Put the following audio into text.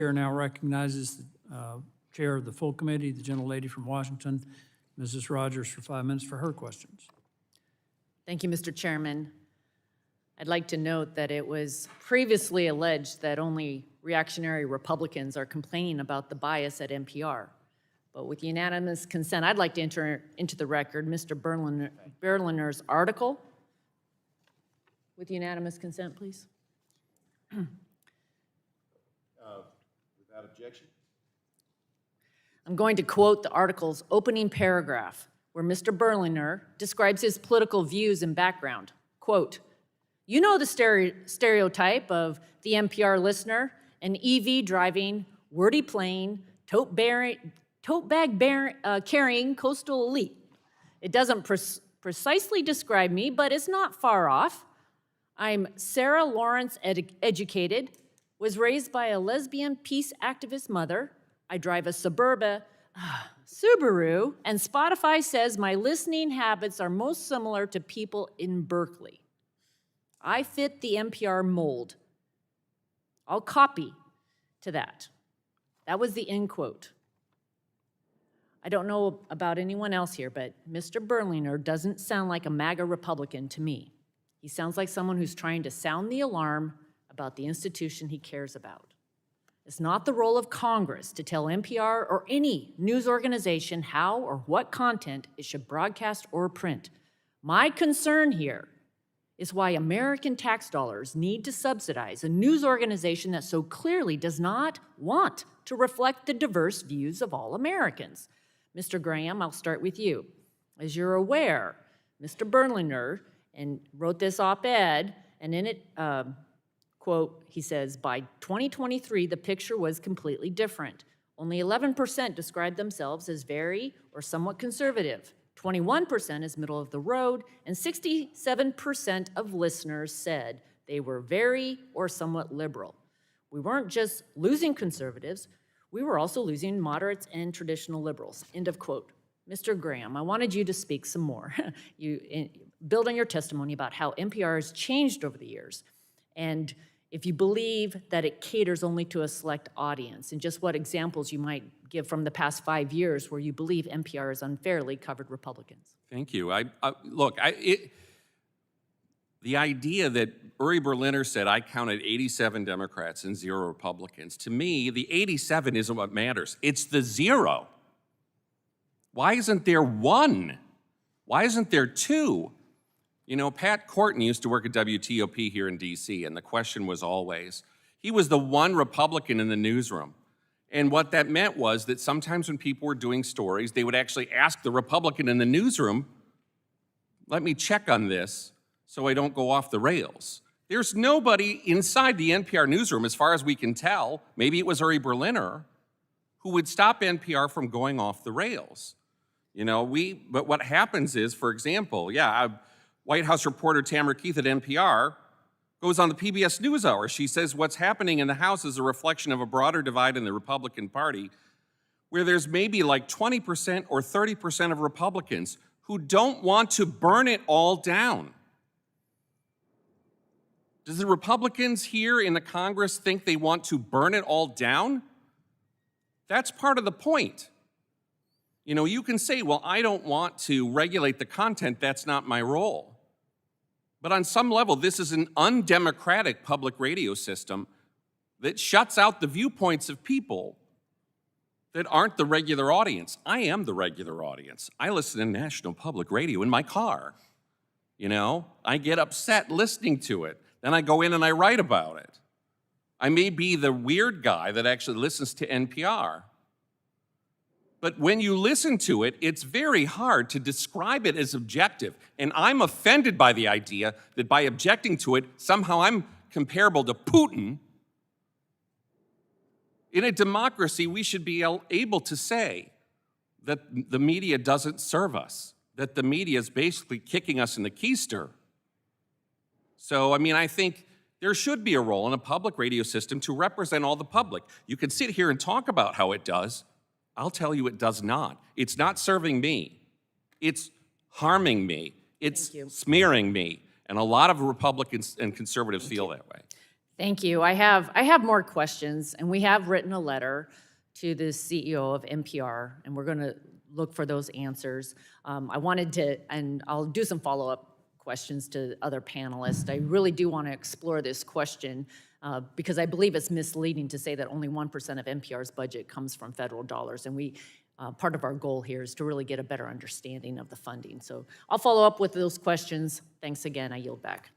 Chair now recognizes the Chair of the full committee, the gentlelady from Washington, Mrs. Rodgers, for 5 minutes for her questions. Thank you, Mr. Chairman. I'd like to note that it was previously alleged that only reactionary Republicans are complaining about the bias at NPR. But with unanimous consent, I'd like to enter into the record Mr. Berliner's article. With unanimous consent, please. Without objection. I'm going to quote the article's opening paragraph, where Mr. Berliner describes his political views and background. Quote, "You know the stereotype of the NPR listener, an EV driving, wordy playing, tote bag carrying coastal elite. It doesn't precisely describe me, but it's not far off. I'm Sarah Lawrence educated, was raised by a lesbian peace activist mother. I drive a Suburban Subaru, and Spotify says my listening habits are most similar to people in Berkeley. I fit the NPR mold. I'll copy to that." That was the end quote. I don't know about anyone else here, but Mr. Berliner doesn't sound like a MAGA Republican to me. He sounds like someone who's trying to sound the alarm about the institution he cares about. It's not the role of Congress to tell NPR or any news organization how or what content it should broadcast or print. My concern here is why American tax dollars need to subsidize a news organization that so clearly does not want to reflect the diverse views of all Americans. Mr. Graham, I'll start with you. As you're aware, Mr. Berliner wrote this op-ed, and in it, quote, he says, by 2023, the picture was completely different. Only 11% described themselves as very or somewhat conservative. 21% is middle of the road, and 67% of listeners said they were very or somewhat liberal. We weren't just losing conservatives, we were also losing moderates and traditional liberals, end of quote. Mr. Graham, I wanted you to speak some more. Build on your testimony about how NPR has changed over the years, and if you believe that it caters only to a select audience, and just what examples you might give from the past 5 years where you believe NPR has unfairly covered Republicans. Thank you. The idea that Uri Berliner said I counted 87 Democrats and 0 Republicans, to me, the 87 isn't what matters. It's the 0. Why isn't there 1? Why isn't there 2? You know, Pat Courtney used to work at WTOP here in DC, and the question was always, he was the one Republican in the newsroom. And what that meant was that sometimes when people were doing stories, they would actually ask the Republican in the newsroom, let me check on this so I don't go off the rails. There's nobody inside the NPR newsroom, as far as we can tell, maybe it was Uri Berliner, who would stop NPR from going off the rails. You know, but what happens is, for example, White House reporter Tamara Keith at NPR goes on the PBS NewsHour. She says what's happening in the House is a reflection of a broader divide in the Republican Party, where there's maybe like 20% or 30% of Republicans who don't want to burn it all down. Does the Republicans here in the Congress think they want to burn it all down? That's part of the point. You know, you can say, well, I don't want to regulate the content, that's not my role. But on some level, this is an undemocratic public radio system that shuts out the viewpoints of people that aren't the regular audience. I am the regular audience. I listen to National Public Radio in my car. You know, I get upset listening to it. Then I go in and I write about it. I may be the weird guy that actually listens to NPR. But when you listen to it, it's very hard to describe it as objective. And I'm offended by the idea that by objecting to it, somehow I'm comparable to Putin. In a democracy, we should be able to say that the media doesn't serve us, that the media is basically kicking us in the keister. So, I mean, I think there should be a role in a public radio system to represent all the public. You can sit here and talk about how it does. I'll tell you it does not. It's not serving me. It's harming me. It's smearing me. And a lot of Republicans and conservatives feel that way. Thank you. I have more questions, and we have written a letter to the CEO of NPR, and we're going to look for those answers. I wanted to, and I'll do some follow-up questions to other panelists. I really do want to explore this question because I believe it's misleading to say that only 1% of NPR's budget comes from federal dollars, and part of our goal here is to really get a better understanding of the funding. So I'll follow up with those questions. Thanks again. I yield back.